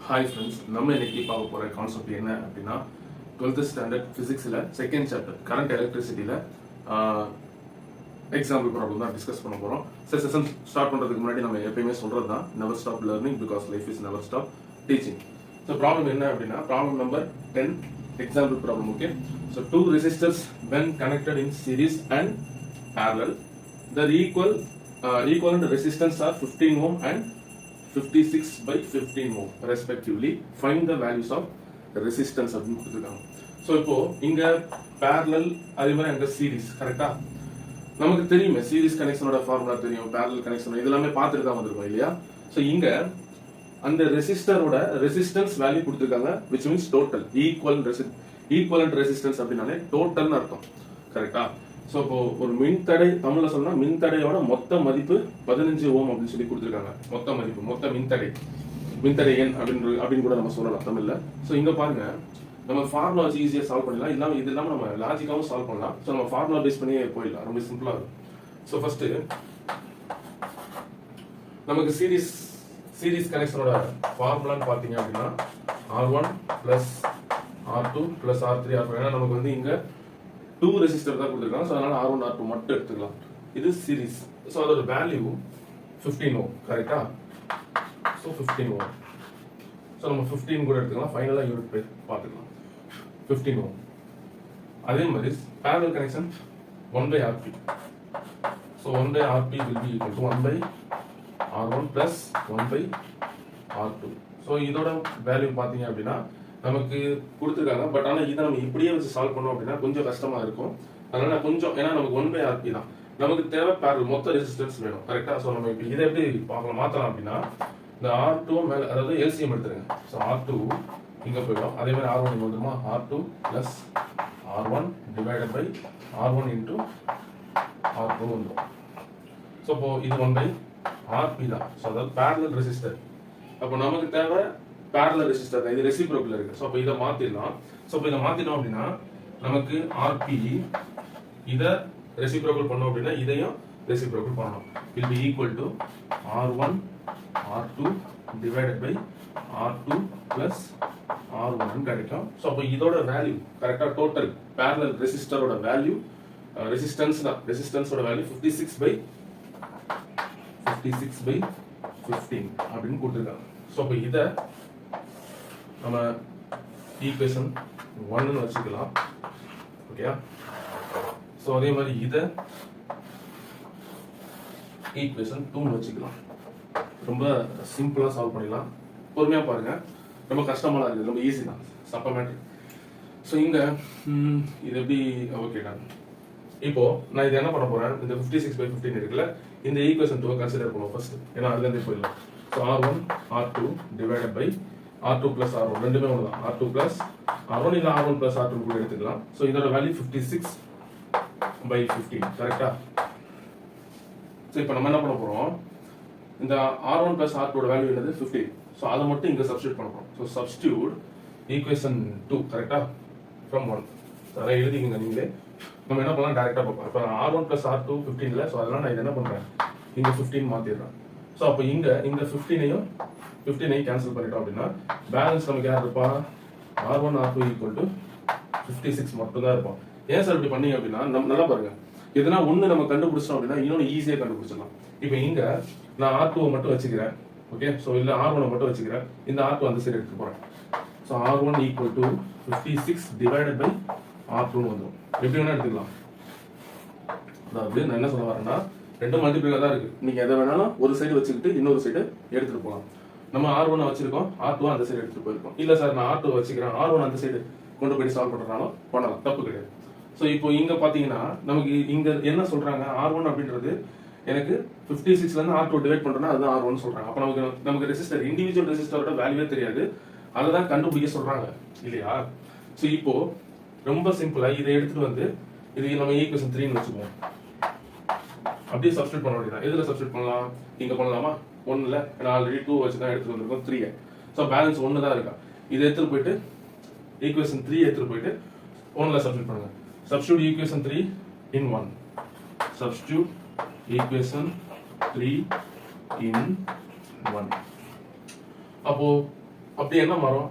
Hi friends, நம்ம இன்னைக்கு பார்க்க போகிற கான்செப்ட் என்ன அப்படின்னா 12th ஸ்டாண்டர்ட் ஃபிசிக்ஸில் செகண்ட் சாப்டர் கரண்ட் எலக்ட்ரிசிட்டியில் எக்ஸாம்பிள் ப்ராப்ளம் தான் டிஸ்கஸ் பண்ண போகிறோம். சரி, செஷன் ஸ்டார்ட் பண்ணுறதுக்கு முன்னாடி நம்ம எப்பயுமே சொல்கிறது தான் never stop learning because life is never stop teaching. So problem என்ன அப்படின்னா problem number 10 example problem. Okay, so 2 resistors when connected in series and parallel, the equivalent resistance are 15 ohm and 56 by 15 ohm respectively. Find the values of resistance அப்படின்னு கொடுத்துருக்காங்க. So இப்போ இங்க parallel அதே மாதிரி அங்க series. கரெக்டா? நமக்கு தெரியுமே சீரிஸ் கனெக்ஷனோட ஃபார்முலா தெரியும், parallel கனெக்ஷன் இதெல்லாமே பார்த்துட்டு தான் வந்திருக்கோம் இல்லையா? ஸோ இங்க அந்த ரெசிஸ்டரோட ரெசிஸ்டன்ஸ் வேல்யூ கொடுத்துருக்காங்க, which means total equivalent resistance அப்படின்னாலே டோட்டல்னு அர்த்தம். கரெக்டா? ஸோ இப்போ ஒரு மின்தடை தமிழ்ல சொன்னா மின்தடையோட மொத்த மதிப்பு 15 ஓம் அப்படின்னு சொல்லி கொடுத்துருக்காங்க. மொத்த மதிப்பு, மொத்த மின்தடை எண் அப்படின்னு கூட நம்ம சொல்லலாம் தமிழ்ல. ஸோ இங்க பாருங்க, நம்ம ஃபார்முலா வச்சு ஈஸியா சால்வ் பண்ணிடலாம். இது இல்லாம நம்ம லாஜிக்காவும் சால்வ் பண்ணலாம். ஸோ நம்ம ஃபார்முலா பேஸ் பண்ணி போயிடலாம், ரொம்ப சிம்பிளா இருக்கும். ஸோ ஃபர்ஸ்ட் நமக்கு சீரிஸ் கனெக்ஷனோட ஃபார்முலான்னு பாத்தீங்க அப்படின்னா R1 plus R2 plus R3 R4. ஏன்னா நமக்கு வந்து இங்க 2 ரெசிஸ்டர் தான் கொடுத்துருக்காங்க. ஸோ அதனால R1 R2 மட்டும் எடுத்துக்கலாம். இது சீரிஸ். ஸோ அதோட வேல்யூ 15 ஓம். கரெக்டா? ஸோ 15 ஓம். ஸோ நம்ம 15 கூட எடுத்துக்கலாம். ஃபைனலாக யூனிட் பார்த்துக்கலாம். 15 ஓம். அதே மாதிரி parallel connection 1/Rp. So 1/Rp will be equal to 1/R1 plus 1/R2. So இதோட வேல்யூ பார்த்தீங்க அப்படின்னா நமக்கு கொடுத்துருக்காங்க. பட் ஆனால் இதை நம்ம இப்படியே வச்சு சால்வ் பண்ணோம் அப்படின்னா கொஞ்சம் கஷ்டமா இருக்கும். அதனால நான் கொஞ்சம், ஏன்னா நமக்கு 1/Rp தான் நமக்கு தேவை, parallel மொத்த ரெசிஸ்டன்ஸ் வேணும். கரெக்டா? ஸோ நம்ம இப்போ இதை எப்படி பார்க்கலாம் மாற்றலாம் அப்படின்னா இந்த R2 மேலே, அதாவது எல்சிஎம் எடுத்துருங்க. ஸோ R2 இங்கே போயிடும். அதே மாதிரி R1 இங்கே வந்துருமா, R2 plus R1 divided by R1 into R2 வந்துடும். ஸோ இப்போ இது 1/Rp தான். ஸோ அதாவது parallel ரெசிஸ்டர். அப்போ நமக்கு தேவை parallel ரெசிஸ்டர் தான். இது ரெசிப்ரோக்கல் இருக்கு. ஸோ அப்போ இதை மாத்திடலாம். ஸோ இப்போ இதை மாத்தினோம் அப்படின்னா நமக்கு Rp இதை ரெசிப்ரோக்கல் பண்ணோம் அப்படின்னா இதையும் ரெசிப்ரோக்கல் பண்ணணும். will be equal to R1 R2 divided by R2 plus R1 கிடைக்கும். ஸோ அப்போ இதோட வேல்யூ கரெக்டா டோட்டல் parallel ரெசிஸ்டரோட வேல்யூ ரெசிஸ்டன்ஸ் தான், ரெசிஸ்டன்ஸோட வேல்யூ 56 by 15 அப்படின்னு கொடுத்துருக்காங்க. ஸோ அப்போ இதை நம்ம ஈக்குவேஷன் 1ன்னு வச்சுக்கலாம். ஓகே, ஸோ அதே மாதிரி இதை ஈக்குவேஷன் 2ன்னு வச்சுக்கலாம். ரொம்ப சிம்பிளா சால்வ் பண்ணிடலாம். பொறுமையா பாருங்க, ரொம்ப கஷ்டமா இருக்குது, ரொம்ப ஈஸி தான், சப்போமேட்டிக். ஸோ இங்க இது எப்படி ஓகே தான். இப்போ நான் இது என்ன பண்ண போறேன், இந்த 56/15 இருக்குல்ல, இந்த ஈக்குவேஷன் 2 கன்சிடர் பண்ணுவோம் ஃபர்ஸ்ட். ஏன்னா அதுல இருந்து போயிடலாம். So R1 R2 divided by R2 plus R1 ரெண்டுமே ஒன்று தான். R2 plus R1 இல்ல R1 plus R2 கூட எடுத்துக்கலாம். ஸோ இதோட வேல்யூ 56/15. கரெக்டா? ஸோ இப்போ நம்ம என்ன பண்ண போறோம், இந்த R1 plus R2 ஓட வேல்யூ என்னது 15. ஸோ அதை மட்டும் இங்க சப்ஸ்டிட்யூட் பண்ண போறோம். So substitute equation 2. கரெக்டா? ஃப்ரம் 1. ஸோ அதை எழுதிக்கங்க நீங்களே. நம்ம என்ன பண்ணலாம், டைரக்டா பார்ப்போம். இப்போ R1 plus R2 15 இல்ல. ஸோ அதனால நான் இது என்ன பண்றேன், இங்க 15 மாத்திடுறேன். ஸோ அப்போ இங்க இந்த 15ஐயும் கேன்சல் பண்ணிட்டோம் அப்படின்னா பேலன்ஸ் நமக்கு யார் இருப்பா, R1 R2 equal to 56 மட்டும் தான் இருப்போம். ஏன் சார் இப்படி பண்ணீங்க அப்படின்னா, நம்ம நல்லா பாருங்க, எதுனா ஒண்ணு நம்ம கண்டுபிடிச்சோம் அப்படின்னா இன்னொன்னு ஈஸியா கண்டுபிடிச்சிடலாம். இப்போ இங்க நான் R2 மட்டும் வச்சுக்கிறேன். ஓகே, ஸோ இல்ல R1 மட்டும் வச்சுக்கிறேன். இந்த R2 அந்த சைடு எடுத்து போறேன். So R1 equal to 56 divided by R2 வந்துடும். எப்படி வேணா எடுத்துக்கலாம். அதாவது நான் என்ன சொல்ல வரேன்னா, ரெண்டு மல்டிபிள்ல தான் இருக்கு. நீங்க எதை வேணாலும் ஒரு சைடு வச்சுக்கிட்டு இன்னொரு சைடு எடுத்துட்டு போகலாம். நம்ம R1 வச்சிருக்கோம், R2 அந்த சைடு எடுத்துட்டு போயிருக்கோம். இல்ல சார் நான் R2 வச்சுக்கிறேன், R1 அந்த சைடு கொண்டு போய் சால்வ் பண்றதுனாலும் பண்ணலாம், தப்பு கிடையாது. ஸோ இப்போ இங்க பாத்தீங்கன்னா நமக்கு இங்க என்ன சொல்றாங்க, R1 அப்படின்றது எனக்கு 56ல இருந்து R2 டிவைட் பண்றோம்னா அதுதான் R1 சொல்றாங்க. அப்ப நமக்கு ரெசிஸ்டர், இண்டிவிஜுவல் ரெசிஸ்டரோட வேல்யூவே தெரியாது, அதை தான் கண்டுபிடிக்க சொல்றாங்க இல்லையா? ஸோ இப்போ ரொம்ப சிம்பிளா இதை எடுத்துட்டு வந்து இது நம்ம ஈக்குவேஷன் 3ன்னு வச்சுக்குவோம். அப்படியே சப்ஸ்டிட்யூட் பண்ண வேண்டியதான். எதுல சப்ஸ்டிட்யூட் பண்ணலாம், இங்க பண்ணலாமா, 1ல. நான் ஆல்ரெடி 2 வச்சு தான் எடுத்துட்டு வந்திருக்கோம் 3. ஸோ பேலன்ஸ் 1 தான் இருக்கா. இதை எடுத்துட்டு போயிட்டு ஈக்குவேஷன் 3 எடுத்துட்டு போயிட்டு 1ல சப்ஸ்டிட்யூட் பண்ணுங்க. Substitute equation 3 in 1. Substitute equation 3 in 1. அப்போ அப்படி என்ன மாறும்?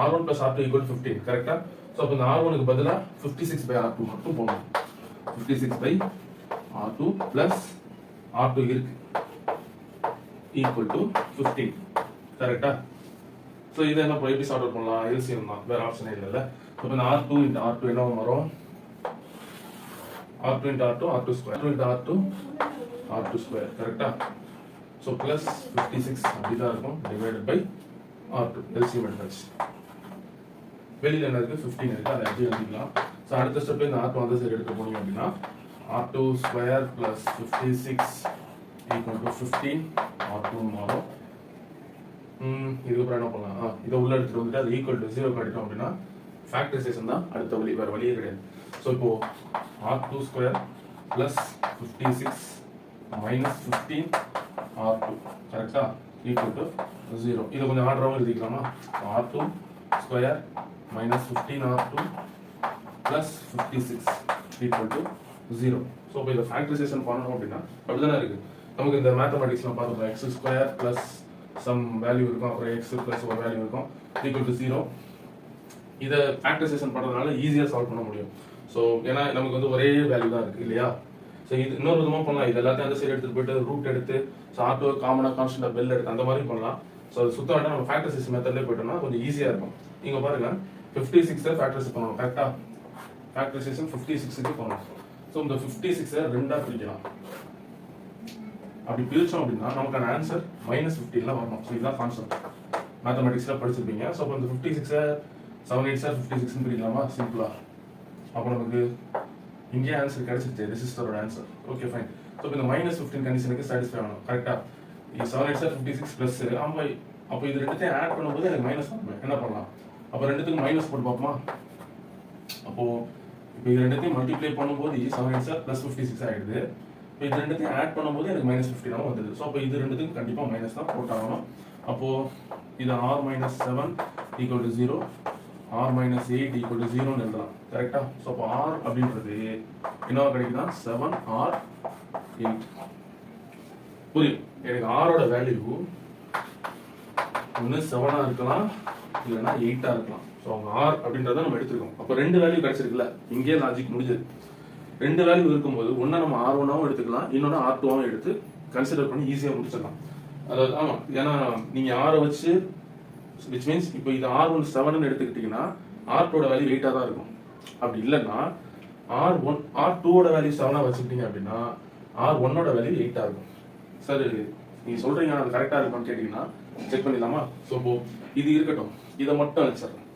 R1 plus R2 equal 15 கரெக்டா? ஸோ அப்போ இந்த R1க்கு பதிலாக 56 by R2 மட்டும் போகணும். 56 by R2 plus R2 இருக்கு equal to 15 கரெக்டா? ஸோ இதை என்ன எப்படி சார்ட் அவுட் பண்ணலாம்? எல்சிஎம் தான், வேற ஆப்ஷனே இல்லைல்ல. ஸோ இப்போ இந்த R2 into R2 என்ன வரும்? R2 into R2 R2 square, R2 into R2 R2 square கரெக்டா? ஸோ பிளஸ் 56 அப்படிதான் இருக்கும் டிவைடட் பை R2 எல்சிஎம் எடுத்தாச்சு. வெளியில் என்ன இருக்கு? 15 இருக்கு, அதை அப்படியே எழுதிக்கலாம். ஸோ அடுத்த ஸ்டெப்ல இந்த R2 அந்த சைடு எடுக்க போனீங்க அப்படின்னா R2 square plus 56 equal to 15 R2 மாறும். இதுக்கப்புறம் என்ன பண்ணலாம்? இதை உள்ள எடுத்துட்டு வந்துட்டு அது ஈக்குவல் டு 0 காட்டிட்டோம் அப்படின்னா ஃபேக்டரைசேஷன் தான் அடுத்த வழி, வேற வழியே கிடையாது. ஸோ இப்போ R2 square plus 56 minus 15 R2 கரெக்டா? Equal to 0. இதை கொஞ்சம் ஆர்டராகவும் எழுதிக்கலாமா? R2 square minus 15 R2 plus 56 equal to 0. So இப்போ இதை ஃபேக்டரைசேஷன் பண்ணணும் அப்படின்னா அப்படிதானே இருக்கு. நமக்கு இந்த மேத்தமெட்டிக்ஸ்லாம் பார்த்தோம், x square plus some value இருக்கும், அப்புறம் எக்ஸ் பிளஸ் ஒரு வேல்யூ இருக்கும் ஈக்குவல் டு 0. இதை ஃபேக்டரைசேஷன் பண்ணுறதுனால ஈஸியாக சால்வ் பண்ண முடியும். ஸோ ஏன்னா நமக்கு வந்து ஒரே வேல்யூ தான் இருக்கு இல்லையா? ஸோ இது இன்னொரு விதமாக பண்ணலாம். இது எல்லாத்தையும் அந்த சைடு எடுத்துட்டு போயிட்டு ரூட் எடுத்து ஸோ R2 காமனாக கான்ஸ்டன்டாக பெல் எடுத்து அந்த மாதிரி பண்ணலாம். ஸோ அது சுத்த வேண்டாம், நம்ம ஃபேக்டரைசேஷன் மெத்தட்லேயே போயிட்டோம்னா கொஞ்சம் ஈஸியாக இருக்கும். இங்கே பாருங்க 56 ஃபேக்டரைஸ் பண்ணணும் கரெக்டாக? ஃபேக்டரைசேஷன் 56க்கு பண்ணணும். ஸோ இந்த 56 ரெண்டாக பிரிக்கலாம். அப்படி பிரிச்சோம் அப்படின்னா நமக்கான ஆன்சர் -15 வரணும். ஸோ இதுதான் கான்செப்ட், மேத்தமெட்டிக்ஸ்ல படிச்சிருப்பீங்க. ஸோ அப்போ இந்த 56 7 8 56 பிரிக்கலாமா சிம்பிளா? அப்போ நமக்கு இங்கே ஆன்சர் கிடைச்சிருச்சு, ரெசிஸ்டரோட ஆன்சர். Okay fine. ஸோ இப்போ இந்த -15 கண்டிஷனுக்கு சாட்டிஸ்ஃபை ஆகணும் கரெக்டா? 7 8 56 பிளஸ் அப்போ இது ரெண்டுத்தையும் ஆட் பண்ணும்போது எனக்கு மைனஸ் பண்ணணும். என்ன பண்ணலாம்? அப்போ ரெண்டுத்துக்கும் மைனஸ் போட்டு பார்ப்போமா? அப்போ இப்போ இது ரெண்டுத்தையும் மல்டிப்ளை பண்ணும்போது 7 8 பிளஸ் 56 ஆயிடுது. இப்போ இது ரெண்டுத்தையும் ஆட் பண்ணும்போது எனக்கு -15 வந்துடுது. ஸோ அப்போ இது ரெண்டுத்துக்கும் கண்டிப்பாக மைனஸ் தான் போட்டாகணும். அப்போ இது R -7 equal to 0, R -8 equal to 0ன்னு எழுதலாம் கரெக்டா? ஸோ அப்போ R அப்படின்றது என்னவா கிடைக்குதுன்னா 7R 8. புரியும் எனக்கு ஆரோட வேல்யூ ஒன்று 7ஆ இருக்கலாம் இல்லைன்னா 8ஆ இருக்கலாம். ஸோ அவங்க R அப்படின்றத நம்ம எடுத்துருக்கோம். அப்போ ரெண்டு வேல்யூ கிடைச்சிருக்குல்ல, இங்கே லாஜிக் முடிஞ்சது. ரெண்டு வேல்யூ இருக்கும்போது ஒன்னா நம்ம R1ஆவும் எடுத்துக்கலாம், இன்னொன்று R2ஆவும் எடுத்து கன்சிடர் பண்ணி ஈஸியாக முடிச்சிடலாம். அதாவது ஆமாம், ஏன்னா நீங்கள் R வச்சு விச் மீன்ஸ் இப்போ இது R1 7ன்னு எடுத்துக்கிட்டீங்கன்னா R2ஓட வேல்யூ 8ஆ தான் இருக்கும். அப்படி இல்லைன்னா R2ஓட வேல்யூ 7ஆ வச்சுக்கிட்டீங்க அப்படின்னா R1ஓட வேல்யூ 8ஆ இருக்கும். சார் நீங்க சொல்றீங்க அது கரெக்டா இருக்கும்னு கேட்டீங்கன்னா செக் பண்ணிடலாமா? ஸோ இப்போ இது இருக்கட்டும், இதை மட்டும் அழிச்சிடலாம்.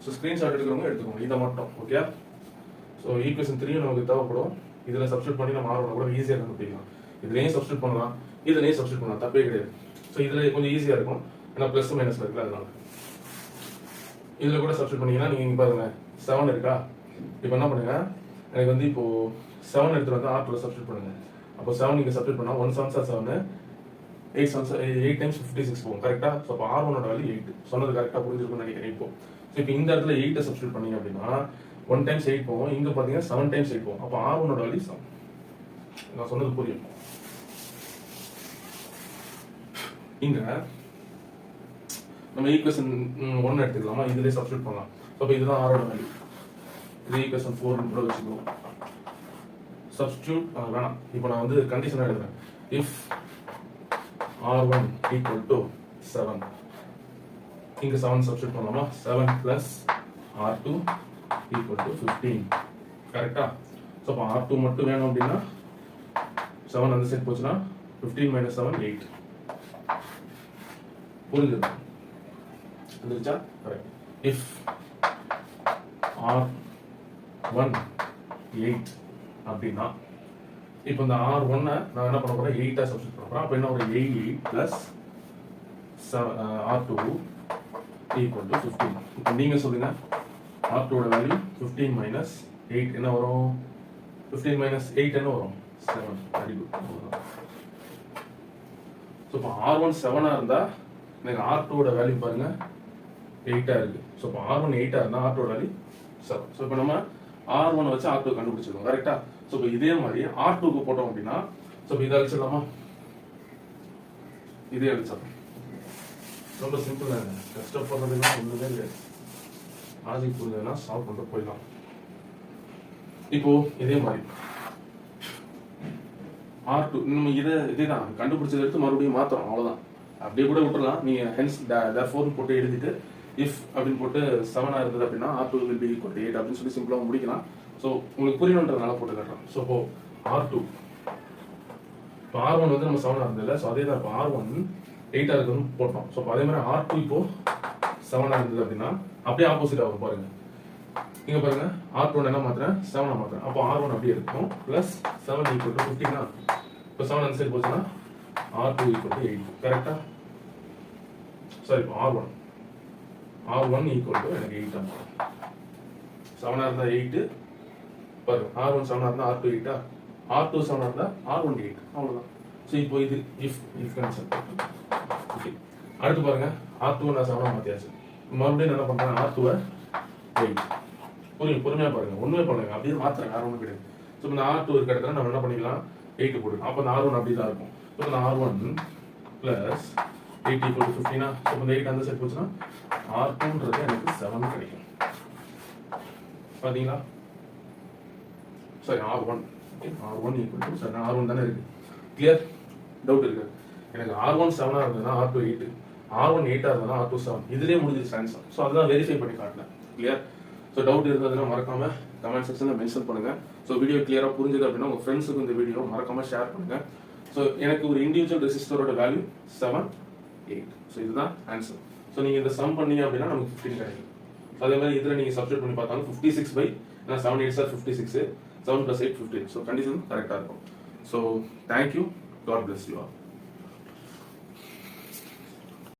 ஸோ ஸ்கிரீன்ஷாட் எடுக்கிறவங்க எடுத்துக்கோங்க இதை மட்டும். ஓகே, ஸோ ஈக்குவேஷன் 3 நமக்கு தேவைப்படும். இதில் சப்ஸ்டியூட் பண்ணி நம்ம R1 கூட ஈஸியாக கண்டுபிடிக்கலாம். இதுலேயும் சப்ஸ்டியூட் பண்ணலாம், இதுலேயும் சப்ஸ்டியூட் பண்ணலாம், தப்பே கிடையாது. ஸோ இதில் கொஞ்சம் ஈஸியாக இருக்கும், ஏன்னா ப்ளஸ் மைனஸ் இருக்குல்ல, அதனால இதில் கூட சப்ஸ்டியூட் பண்ணீங்கன்னா நீங்கள் இங்கே பாருங்க 7 இருக்கா? இப்போ என்ன பண்ணுங்க, எனக்கு வந்து இப்போ 7 எடுத்துகிட்டு வந்து R2 சப்ஸ்டியூட் பண்ணுங்க. அப்போ 7 நீங்கள் சப்ஸ்டியூட் பண்ணால் 1 7 7 8 டைம்ஸ் 56 போகும் கரெக்டா? ஸோ அப்போ R1ஓட வேல்யூ 8. சொன்னது கரெக்டாக புரிஞ்சிருக்கும்னு நினைக்கிறேன். இப்போ ஸோ இப்போ இந்த இடத்துல 8 சப்ஸ்டியூட் பண்ணீங்க அப்படின்னா 1 டைம்ஸ் 8 போகும், இங்கே பார்த்தீங்கன்னா 7 டைம்ஸ் 8 போகும். அப்போ R1ஓட வேல்யூ 7. நான் சொன்னது புரியும். இங்க நம்ம ஈக்குவேஷன் 1 எடுத்துக்கலாமா? இதுலேயே சப்ஸ்டியூட் பண்ணலாம். அப்போ இதுதான் R1ஓட வேல்யூ. இது ஈக்குவேஷன் 4 கூட வச்சுக்கோங்க. சப்ஸ்டியூட் வேணாம், இப்போ நான் வந்து கண்டிஷனாக எழுதுறேன். இஃப் R1 ஈக்குவல் டு 7, இங்கே 7 சப்ஸ்டியூட் பண்ணலாமா? 7 பிளஸ் R2 ஈக்குவல் டு 15 கரெக்டா? ஸோ அப்போ R2 மட்டும் வேணும் அப்படின்னா 7 அந்த சைட் போச்சுன்னா 15 மைனஸ் 7 8. புரிஞ்சுது? வந்துருச்சா? கரெக்ட். இஃப் R1 8 அப்படின்னா இப்போ இந்த R1 நான் என்ன பண்ண போறேன்? 8ஆ சப்ஸ்டியூட் பண்ண போறேன். அப்போ என்ன ஒரு 8 பிளஸ் R2 ஈக்குவல் டு 15. இப்போ நீங்க சொல்லுங்க, R2ஓட வேல்யூ 15 மைனஸ் 8 என்ன வரும்? 15 மைனஸ் 8 என்ன வரும்? 7. Very good. ஸோ இப்போ R1 7ஆ இருந்தா எனக்கு R2ஓட வேல்யூ பாருங்க 8ஆ இருக்கு. ஸோ இப்போ R1 8ஆ இருந்தா R2ஓட வேல்யூ 7. ஸோ இப்போ நம்ம R1 வச்சு R2 கண்டுபிடிச்சிருக்கோம் கரெக்டா? ஸோ இப்போ இதே மாதிரி R2க்கு போட்டோம் அப்படின்னா ஸோ இப்போ இதை அழிச்சிடலாமா? இதே அழிச்சிடலாம். ரொம்ப சிம்பிள் தாங்க, கஷ்டப்படுறதுலாம் ஒன்றுமே கிடையாது. லாஜிக் புரிஞ்சதுன்னா சால்வ் பண்ணிட்டு போயிடலாம். இப்போ இதே மாதிரி R2 நம்ம இதே தான் கண்டுபிடிச்சதை எடுத்து மறுபடியும் மாற்றுறோம், அவ்வளோதான். அப்படியே கூட விட்டுறலாம். நீங்கள் ஹென்ஸ் therefore போட்டு எழுதிட்டு இஃப் அப்படின்னு போட்டு 7 இருந்தது அப்படின்னா R2 will be equal to 8 அப்படின்னு சொல்லி சிம்பிளாக முடிக்கலாம். ஸோ உங்களுக்கு புரியணுன்றதுனால போட்டு காட்டுறோம். ஸோ இப்போ R2 இப்போ R1 வந்து நம்ம 7 இருந்ததில்ல, ஸோ அதே தான் இப்போ R1 8 இருக்குன்னு போட்டோம். ஸோ அதே மாதிரி R2 இப்போ 7 இருந்தது அப்படின்னா அப்படியே ஆப்போசிட் ஆகும் பாருங்க. இங்க பாருங்க R2 என்ன மாத்துறேன் 7 மாத்துறேன். அப்போ R1 அப்படியே இருக்கும் பிளஸ் 7 ஈக்குவல் டு 15. இப்போ 7 அந்த சைடு போச்சுன்னா R2 ஈக்குவல் டு 8. கரெக்டா? சரி, இப்போ R1 ஈக்குவல் டு எனக்கு 8 ஆகும். 7 இருந்தா 8 பாருங்க, R1 7 இருந்தா R2 8, R2 7 இருந்தா R1 8, அவ்வளவுதான். ஸோ இப்போ இது இஃப் கன்செப்ட். ஓகே, அடுத்து பாருங்க R2 நான் 7 மாத்தியாச்சு. மறுபடியும் என்ன பண்றேன், R2 8. பொறுமையா பாருங்க, ஒண்ணுமே பண்ணுங்க, அப்படியே மாத்துறேன், R1 கிடையாது. ஸோ இந்த R2 இருக்க இடத்துல நம்ம என்ன பண்ணிக்கலாம், 8 போடுறோம். அப்போ இந்த R1 அப்படி தான் இருக்கும். ஸோ இந்த R1 plus 8 equal to 15. So இந்த 8 அந்த சைடு போச்சுன்னா R2ன்றது எனக்கு 7 கிடைக்கும். பாத்தீங்களா? சரி, R1 R1 ஈக்குவல் டு சரி R1 தானே இருக்கு. கிளியர்? டவுட் இருக்கு? எனக்கு R1 7 இருந்ததுன்னா R2 8, R1 8 இருந்ததுன்னா R2 7. இதுலயே முடிஞ்சிருச்சு ஆன்சர். ஸோ அதெல்லாம் வெரிஃபை பண்ணி காட்டினேன். கிளியர்? ஸோ டவுட் இருந்ததுன்னா மறக்காம கமெண்ட் செக்ஷன்ல மென்ஷன் பண்ணுங்க. ஸோ வீடியோ கிளியரா புரிஞ்சது அப்படின்னா உங்க ஃப்ரெண்ட்ஸுக்கு இந்த வீடியோ மறக்காம ஷேர் பண்ணுங்க. ஸோ எனக்கு ஒரு இண்டிவிஜுவல் ரெசிஸ்டரோட வேல்யூ 7 8. ஸோ இதுதான் ஆன்சர். ஸோ நீங்க இந்த சம் பண்ணீங்க அப்படின்னா நமக்கு 15 கிடைக்கும். அதே மாதிரி இதில் நீங்கள் சப்ஸ்டிட் பண்ணி பார்த்தாலும் 56/7 8 சார் 56, 7 + 8 15. ஸோ கண்டிஷன் கரெக்டாக இருக்கும். So thank you, God bless you all.